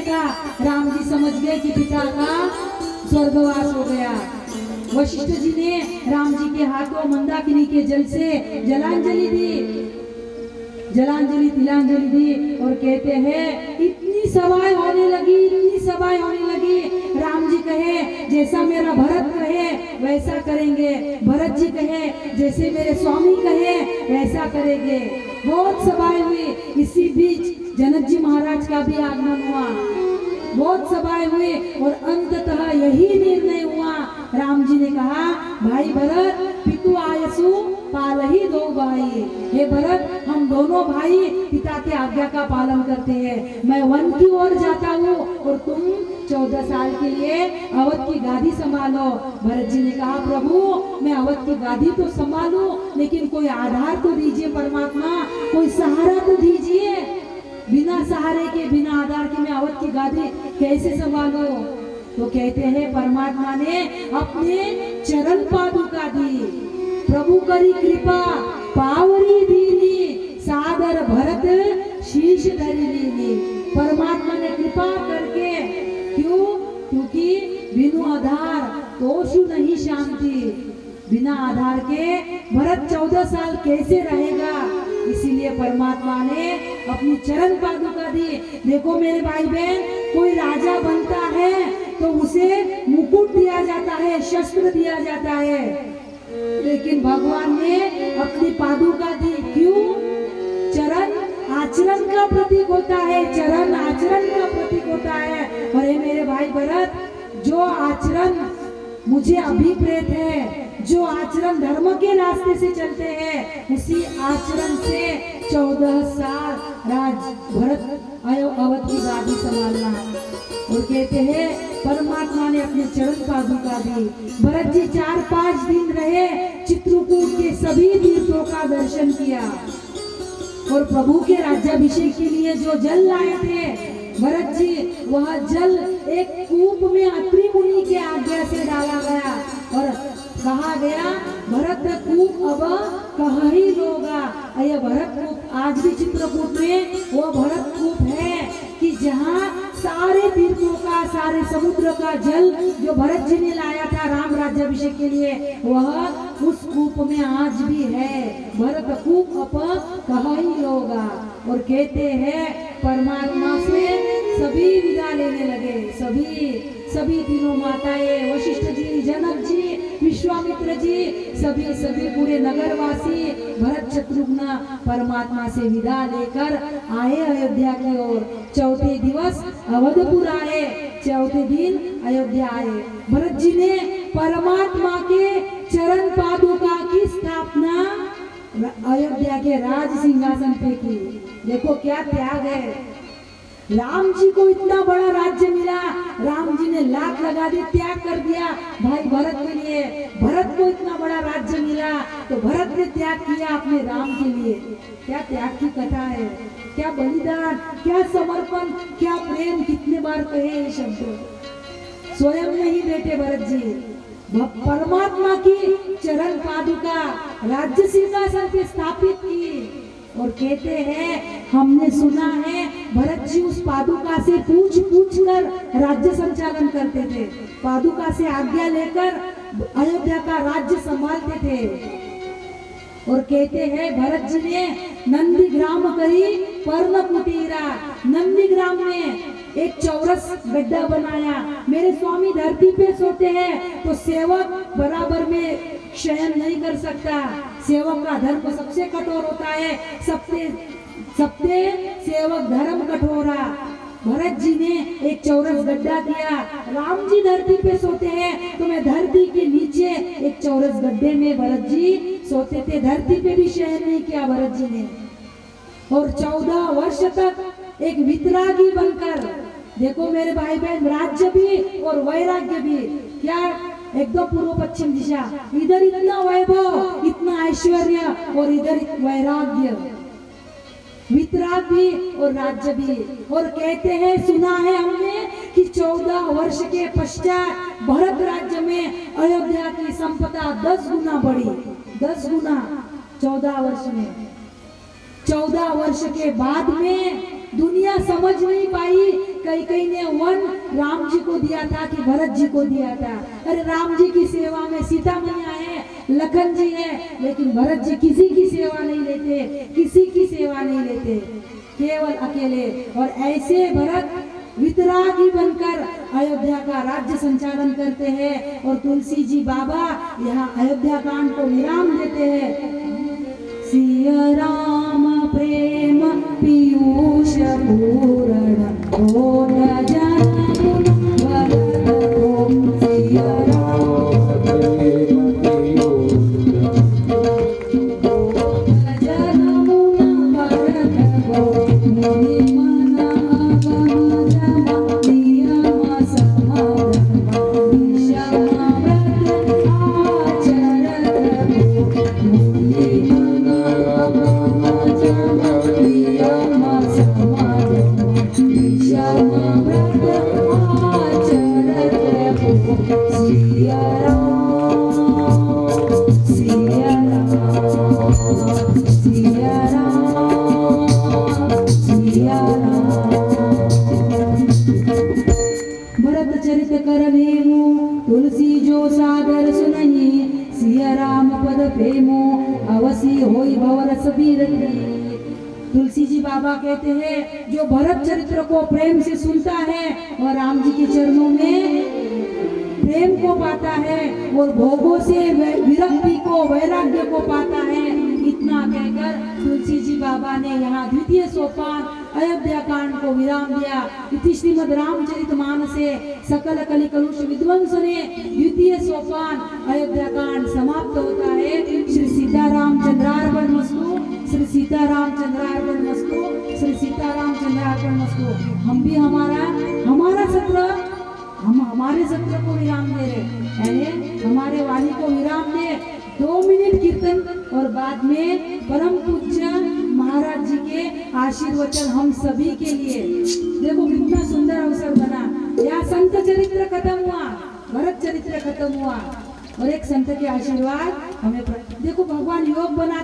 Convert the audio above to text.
देखा, राम जी समझ गए कि पिता का स्वर्गवास हो गया। वशिष्ठ जी ने राम जी के हाथों मंदाकिनी के जल से जलांजलि दी, जलांजलि तिलांजलि दी और कहते हैं इतनी सभाएं होने लगी, इतनी सभाएं होने लगी। राम जी कहे जैसा मेरा भरत कहे वैसा करेंगे, भरत जी कहे जैसे मेरे स्वामी कहे वैसा करेंगे। बहुत सभाएं हुई। इसी बीच जनक जी महाराज का भी आगमन हुआ, बहुत सभाएं हुई और अंततः यही निर्णय हुआ। राम जी ने कहा भाई भरत पितु आयसु पाल ही दो भाई, हे भरत हम दोनों भाई पिता के आज्ञा का पालन करते हैं। मैं वन की ओर जाता हूँ और तुम 14 साल के लिए अवध की गादी संभालो। भरत जी ने कहा प्रभु मैं अवध की गादी तो संभालू, लेकिन कोई आधार तो दीजिए परमात्मा, कोई सहारा तो दीजिए। बिना सहारे के बिना आधार के मैं अवध की गादी कैसे संभालू? तो कहते हैं परमात्मा ने अपने चरण पादुका दी, प्रभु करी कृपा पावरी दीनी, सादर भरत शीश धरी लीनी। परमात्मा ने कृपा करके, क्यों? क्योंकि बिनु आधार तोषु नहीं शांति। बिना आधार के भरत 14 साल कैसे रहेगा? इसीलिए परमात्मा ने अपनी चरण पादुका दी। देखो मेरे भाई बहन, कोई राजा बनता है तो उसे मुकुट दिया जाता है, शस्त्र दिया जाता है, लेकिन भगवान ने अपनी पादुका दी। क्यों? चरण आचरण का प्रतीक होता है, चरण आचरण का प्रतीक होता है। और ये मेरे भाई भरत, जो आचरण मुझे अभिप्रेत है, जो आचरण धर्म के रास्ते से चलते हैं, उसी आचरण से 14 साल राज भरत अवध की गादी संभालना। और कहते हैं परमात्मा ने अपने चरण पादुका दी। भरत जी 4-5 दिन रहे, चित्रकूट के सभी तीर्थों का दर्शन किया और प्रभु के राज्याभिषेक के लिए जो जल लाए थे भरत जी, वह जल एक कूप में अत्रि मुनि के आज्ञा से डाला गया और कहा गया भरत कूप अब कहाँ ही होगा। यह भरत कूप आज भी चित्रकूट में वो भरत कूप है कि जहाँ सारे तीर्थों का, सारे समुद्र का जल जो भरत जी ने लाया था राम राज्याभिषेक के लिए, वह उस कूप में आज भी है। भरत कूप अब कहाँ ही होगा। और कहते हैं परमात्मा से सभी विदा लेने लगे, सभी तीनों माताएं, वशिष्ठ जी, जनक जी, विश्वामित्र जी, सभी पूरे नगरवासी भरत शत्रुघ्न परमात्मा से विदा लेकर आए अयोध्या की ओर। चौथे दिवस अवधपुर आए, चौथे दिन अयोध्या आए। भरत जी ने परमात्मा के चरण पादुका की स्थापना अयोध्या के राज सिंहासन पे की। देखो क्या त्याग है। राम जी को इतना बड़ा राज्य मिला, राम जी ने लाख लगा दी, त्याग कर दिया भाई भरत के लिए। भरत को इतना बड़ा राज्य मिला तो भरत ने त्याग किया अपने राम के लिए। क्या त्याग की कथा है, क्या बलिदान, क्या समर्पण, क्या प्रेम। कितने बार कहे ये शब्द। स्वयं नहीं बेटे भरत जी, परमात्मा की चरण पादुका राज्य सिंहासन पे स्थापित की। और कहते हैं हमने सुना है भरत जी उस पादुका से पूछ कर राज्य संचालन करते थे, पादुका से आज्ञा लेकर अयोध्या का राज्य संभालते थे। और कहते हैं भरत जी ने नंदीग्राम करी पर्ण कुटीरा, नंदीग्राम में एक चौरस गड्ढा बनाया। मेरे स्वामी धरती पे सोते हैं तो सेवक बराबर में शयन नहीं कर सकता। सेवक का धर्म सबसे कठोर होता है, सबसे सेवक धर्म कठोरा। भरत जी ने एक चौरस गड्ढा दिया। राम जी धरती पे सोते हैं तो मैं धरती के नीचे एक चौरस गड्ढे में भरत जी सोते थे। धरती पे भी शयन नहीं किया भरत जी ने। और 14 वर्ष तक एक वितरागी बनकर, देखो मेरे भाई बहन, राज्य भी और वैराग्य भी, क्या एकदम पूर्व पश्चिम दिशा, इधर इतना वैभव, इतना ऐश्वर्य और इधर वैराग्य, वितराग भी और राज्य भी। और कहते हैं, सुना है हमने कि 14 वर्ष के पश्चात भरत राज्य में अयोध्या की संपदा 10 गुना बढ़ी, 10 गुना 14 वर्ष में। 14 वर्ष के बाद में दुनिया समझ नहीं पाई, कई ने राम जी को दिया था कि भरत जी को दिया था? अरे राम जी की सेवा में सीता मैया है, लखन जी है, लेकिन भरत जी किसी की सेवा नहीं लेते, किसी की सेवा नहीं लेते, केवल अकेले। और ऐसे भरत वितरागी बनकर अयोध्या का राज्य संचालन करते हैं। और तुलसी जी बाबा यहाँ अयोध्या कांड को विराम देते हैं। सिया राम प्रेम पीयूष पूर्ण हो न जाने भरत को। सिया राम प्रेम पीयूष जनमुन भरत को। मुनि मन अगम जम नियम समागम विषम व्रत आचरत को। मुनि मन अगम जम नियम समागम विषम व्रत आचरत को। सिया राम, सिया राम, सिया राम, सिया राम। भरत चरित करनेमु तुलसी जो सागर सुनहि। सिया राम पद प्रेमो अवसी होई भवरस बीरति। तुलसी जी बाबा कहते हैं जो भरत चरित्र को प्रेम से सुनता है और राम जी के चरणों में प्रेम को पाता है और भोगों से विरक्ति को, वैराग्य को पाता है। इतना कहकर तुलसी जी बाबा ने यहाँ द्वितीय सोपान अयोध्या कांड को विराम दिया। इति श्रीमद् रामचरितमानसे सकल कलि कलुष विध्वंसने द्वितीय सोपान अयोध्या कांड समाप्त होता है। श्री सीताराम चंद्रार्पणमस्तु, श्री सीताराम चंद्रार्पणमस्तु, श्री सीताराम चंद्रार्पणमस्तु। हम भी हमारा सत्र, हम हमारे सत्र को विराम दे रहे, यानी हमारे वाणी को विराम दे। 2 मिनट कीर्तन और बाद में परम पूज्य महाराज जी के आशीर्वचन हम सभी के लिए। देखो कितना सुंदर अवसर बना। यहाँ संत चरित्र खत्म हुआ, भरत चरित्र खत्म हुआ और एक संत के आशीर्वाद हमें। देखो भगवान योग बना